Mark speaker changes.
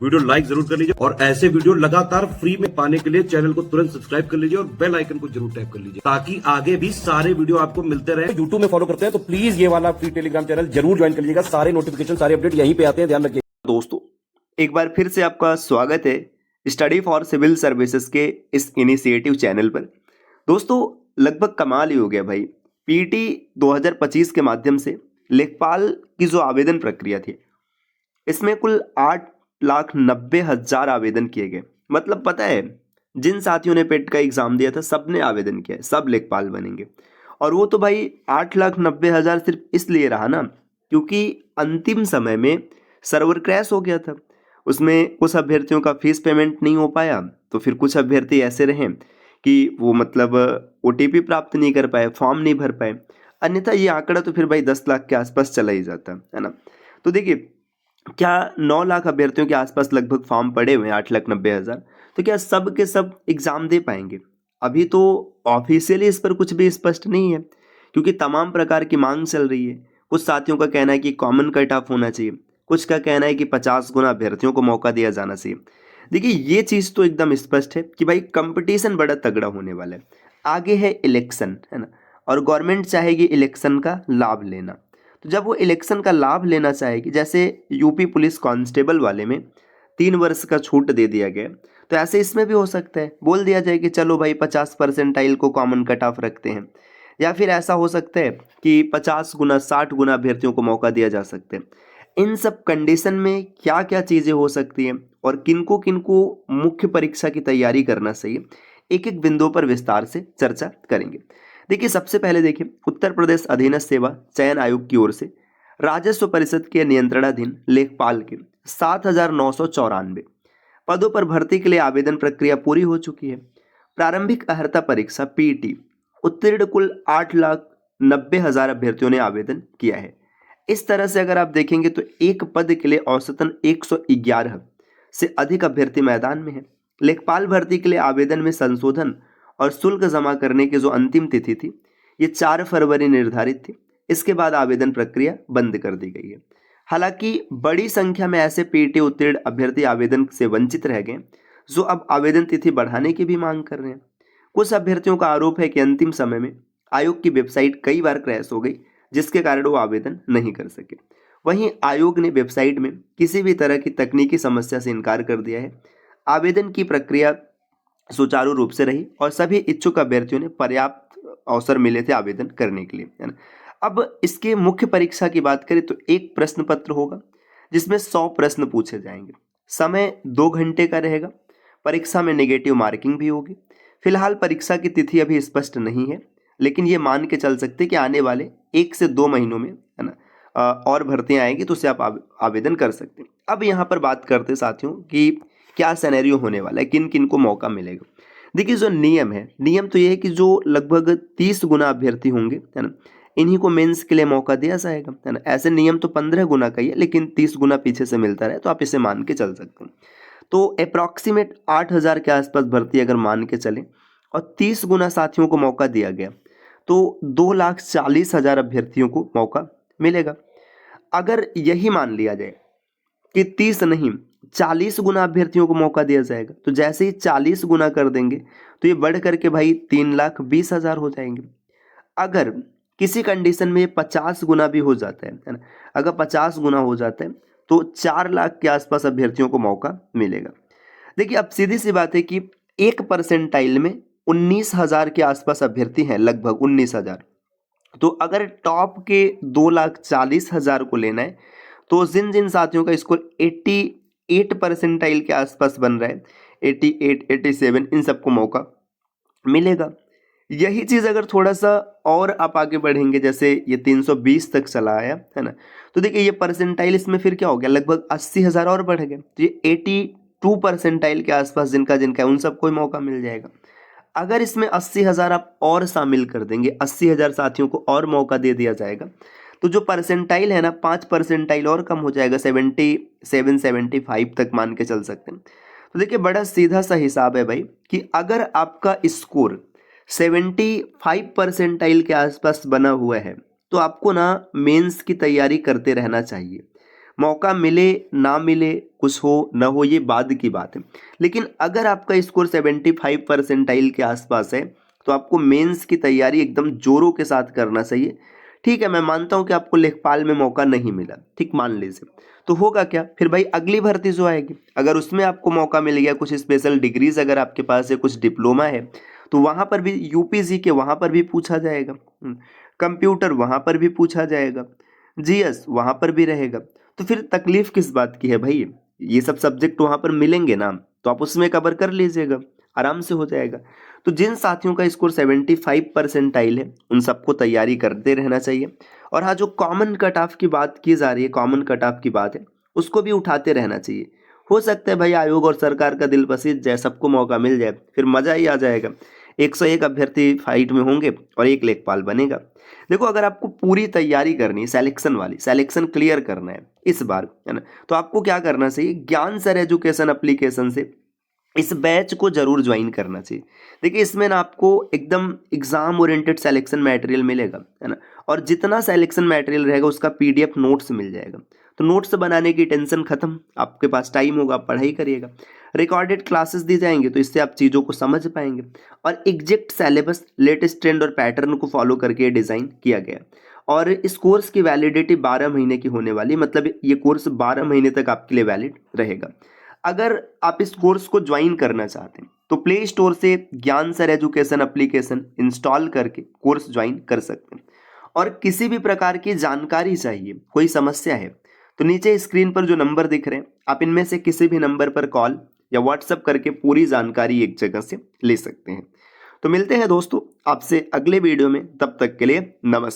Speaker 1: Video like जरूर कर लीजिए और ऐसे वीडियो लगातार फ्री में पाने के लिए चैनल को तुरंत सब्सक्राइब कर लीजिए और बेल आइकन को जरूर टैप कर लीजिए ताकि आगे भी सारे वीडियो आपको मिलते रहे। यूट्यूब में फॉलो करते हैं तो प्लीज ये वाला फ्री टेलीग्राम चैनल जरूर ज्वाइन कर लीजिएगा। सारे नोटिफिकेशन सारे अपडेट यहीं पे आते हैं, ध्यान रखिए।
Speaker 2: दोस्तों, एक बार फिर से आपका स्वागत है स्टडी फॉर सिविल सर्विसेज के इस इनिशिएटिव चैनल पर। दोस्तों, लगभग कमाल ही हो गया भाई। पीटी 2025 के माध्यम से लेखपाल की जो आवेदन प्रक्रिया थी, इसमें कुल 8,90,000 आवेदन किए गए। मतलब पता है, जिन साथियों ने पेट का एग्जाम दिया था सबने आवेदन किया है, सब लेखपाल बनेंगे। और वो तो भाई 8,90,000 सिर्फ इसलिए रहा ना क्योंकि अंतिम समय में सर्वर क्रैश हो गया था। उसमें कुछ अभ्यर्थियों का फीस पेमेंट नहीं हो पाया, तो फिर कुछ अभ्यर्थी ऐसे रहे कि वो मतलब ओटीपी प्राप्त नहीं कर पाए, फॉर्म नहीं भर पाए। अन्यथा ये आंकड़ा तो फिर भाई 10 लाख के आसपास चला ही जाता है ना। तो देखिए, क्या 9 लाख अभ्यर्थियों के आसपास लगभग फॉर्म पड़े हुए हैं, 8,90,000, तो क्या सब के सब एग्जाम दे पाएंगे? अभी तो ऑफिशियली इस पर कुछ भी स्पष्ट नहीं है क्योंकि तमाम प्रकार की मांग चल रही है। कुछ साथियों का कहना है कि कॉमन कट ऑफ होना चाहिए, कुछ का कहना है कि 50 गुना अभ्यर्थियों को मौका दिया जाना चाहिए। देखिए, ये चीज़ तो एकदम स्पष्ट है कि भाई कंपटीशन बड़ा तगड़ा होने वाला है। आगे है इलेक्शन, है ना, और गवर्नमेंट चाहेगी इलेक्शन का लाभ लेना। तो जब वो इलेक्शन का लाभ लेना चाहेगी, जैसे यूपी पुलिस कांस्टेबल वाले में 3 वर्ष का छूट दे दिया गया, तो ऐसे इसमें भी हो सकता है। बोल दिया जाए कि चलो भाई 50 परसेंटाइल को कॉमन कट ऑफ रखते हैं, या फिर ऐसा हो सकता है कि 50 गुना 60 गुना अभ्यर्थियों को मौका दिया जा सकता है। इन सब कंडीशन में क्या क्या चीज़ें हो सकती हैं और किनको किनको मुख्य परीक्षा की तैयारी करना चाहिए, एक एक बिंदुओं पर विस्तार से चर्चा करेंगे। देखिए, सबसे पहले देखिए, उत्तर प्रदेश अधीनस्थ सेवा चयन आयोग की ओर से राजस्व परिषद के नियंत्रणाधीन लेखपाल के 7,994 पदों पर भर्ती के लिए आवेदन प्रक्रिया पूरी हो चुकी है। प्रारंभिक अर्हता परीक्षा पीटी उत्तीर्ण कुल 8,90,000 अभ्यर्थियों ने आवेदन किया है। इस तरह से अगर आप देखेंगे तो एक पद के लिए औसतन 111 से अधिक अभ्यर्थी मैदान में है। लेखपाल भर्ती के लिए आवेदन में संशोधन और शुल्क जमा करने की जो अंतिम तिथि थी, ये 4 फरवरी निर्धारित थी। इसके बाद आवेदन प्रक्रिया बंद कर दी गई है। हालांकि बड़ी संख्या में ऐसे पीटी उत्तीर्ण अभ्यर्थी आवेदन से वंचित रह गए जो अब आवेदन तिथि बढ़ाने की भी मांग कर रहे हैं। कुछ अभ्यर्थियों का आरोप है कि अंतिम समय में आयोग की वेबसाइट कई बार क्रैश हो गई, जिसके कारण वो आवेदन नहीं कर सके। वहीं आयोग ने वेबसाइट में किसी भी तरह की तकनीकी समस्या से इनकार कर दिया है। आवेदन की प्रक्रिया सुचारू रूप से रही और सभी इच्छुक अभ्यर्थियों ने पर्याप्त अवसर मिले थे आवेदन करने के लिए, है ना। अब इसके मुख्य परीक्षा की बात करें तो एक प्रश्न पत्र होगा जिसमें 100 प्रश्न पूछे जाएंगे। समय 2 घंटे का रहेगा। परीक्षा में नेगेटिव मार्किंग भी होगी। फिलहाल परीक्षा की तिथि अभी स्पष्ट नहीं है, लेकिन ये मान के चल सकते कि आने वाले 1 से 2 महीनों में, है ना, और भर्तियां आएंगी तो उससे आप आवेदन कर सकते हैं। अब यहाँ पर बात करते साथियों कि क्या सिनेरियो होने वाला है, किन किन को मौका मिलेगा। देखिए, जो नियम तो ये है कि जो लगभग 30 गुना अभ्यर्थी होंगे, है ना, इन्हीं को मेंस के लिए मौका दिया जाएगा, है ना। ऐसे नियम तो 15 गुना का ही है, लेकिन 30 गुना पीछे से मिलता रहे तो आप इसे मान के चल सकते हैं। तो अप्रॉक्सीमेट 8,000 के आसपास भर्ती अगर मान के चलें और 30 गुना साथियों को मौका दिया गया तो 2,40,000 अभ्यर्थियों को मौका मिलेगा। अगर यही मान लिया जाए कि 30 नहीं 40 गुना अभ्यर्थियों को मौका दिया जाएगा, तो जैसे ही 40 गुना कर देंगे तो ये बढ़ करके भाई 3,20,000 हो जाएंगे। अगर किसी कंडीशन में 50 गुना भी हो जाता है ना, अगर 50 गुना हो जाता है तो 4 लाख के आसपास अभ्यर्थियों को मौका मिलेगा। देखिए, अब सीधी सी बात है कि एक परसेंटाइल में 19,000 के आसपास अभ्यर्थी हैं, लगभग 19,000। तो अगर टॉप के 2,40,000 को लेना है तो जिन जिन साथियों का स्कोर 88 परसेंटाइल के आसपास बन रहा है, 88, 87, इन सबको मौका मिलेगा। यही चीज़ अगर थोड़ा सा और आप आगे बढ़ेंगे, जैसे ये 320 तक चला आया, है ना, तो देखिए ये परसेंटाइल इसमें फिर क्या हो गया, लगभग 80,000 और बढ़ गए। तो ये 82 परसेंटाइल के आसपास जिनका जिनका है उन सबको ही मौका मिल जाएगा। अगर इसमें 80,000 आप और शामिल कर देंगे, 80,000 साथियों को और मौका दे दिया जाएगा, तो जो परसेंटाइल है ना, 5 परसेंटाइल और कम हो जाएगा, 77 75 तक मान के चल सकते हैं। तो देखिए, बड़ा सीधा सा हिसाब है भाई कि अगर आपका स्कोर 75 परसेंटाइल के आसपास बना हुआ है तो आपको ना मेंस की तैयारी करते रहना चाहिए। मौका मिले ना मिले, कुछ हो ना हो, ये बाद की बात है। लेकिन अगर आपका स्कोर 75 परसेंटाइल के आसपास है तो आपको मेंस की तैयारी एकदम जोरों के साथ करना चाहिए। ठीक है, मैं मानता हूँ कि आपको लेखपाल में मौका नहीं मिला, ठीक मान लीजिए, तो होगा क्या फिर भाई, अगली भर्ती जो आएगी अगर उसमें आपको मौका मिल गया, कुछ स्पेशल डिग्रीज अगर आपके पास है, कुछ डिप्लोमा है, तो वहाँ पर भी यूपीजी के वहाँ पर भी पूछा जाएगा, कंप्यूटर वहाँ पर भी पूछा जाएगा, जीएस वहाँ पर भी रहेगा। तो फिर तकलीफ किस बात की है भाई, ये सब सब्जेक्ट वहाँ पर मिलेंगे ना, तो आप उसमें कवर कर लीजिएगा, आराम से हो जाएगा। तो जिन साथियों का स्कोर 75 परसेंटाइल है उन सबको तैयारी करते रहना चाहिए। और हाँ, जो कॉमन कट ऑफ की बात की जा रही है, कॉमन कट ऑफ की बात है, उसको भी उठाते रहना चाहिए। हो सकता है भाई आयोग और सरकार का दिल पसीज जाए, सबको मौका मिल जाए, फिर मजा ही आ जाएगा। 101 अभ्यर्थी फाइट में होंगे और एक लेखपाल बनेगा। देखो, अगर आपको पूरी तैयारी करनी है, सिलेक्शन वाली, सिलेक्शन क्लियर करना है इस बार, है ना, तो आपको क्या करना चाहिए, ज्ञान सर एजुकेशन एप्लीकेशन से इस बैच को जरूर ज्वाइन करना चाहिए। देखिए, इसमें ना आपको एकदम एग्जाम ओरिएंटेड सिलेक्शन मटेरियल मिलेगा, है ना, और जितना सिलेक्शन मटेरियल रहेगा उसका पीडीएफ नोट्स मिल जाएगा। तो नोट्स बनाने की टेंशन खत्म, आपके पास टाइम होगा, आप पढ़ाई करिएगा। रिकॉर्डेड क्लासेस दी जाएंगे तो इससे आप चीज़ों को समझ पाएंगे। और एग्जैक्ट सिलेबस, लेटेस्ट ट्रेंड और पैटर्न को फॉलो करके डिज़ाइन किया गया। और इस कोर्स की वैलिडिटी 12 महीने की होने वाली, मतलब ये कोर्स 12 महीने तक आपके लिए वैलिड रहेगा। अगर आप इस कोर्स को ज्वाइन करना चाहते हैं तो प्ले स्टोर से ज्ञान सर एजुकेशन एप्लीकेशन इंस्टॉल करके कोर्स ज्वाइन कर सकते हैं। और किसी भी प्रकार की जानकारी चाहिए, कोई समस्या है, तो नीचे स्क्रीन पर जो नंबर दिख रहे हैं आप इनमें से किसी भी नंबर पर कॉल या व्हाट्सएप करके पूरी जानकारी एक जगह से ले सकते हैं। तो मिलते हैं दोस्तों आपसे अगले वीडियो में, तब तक के लिए नमस्कार।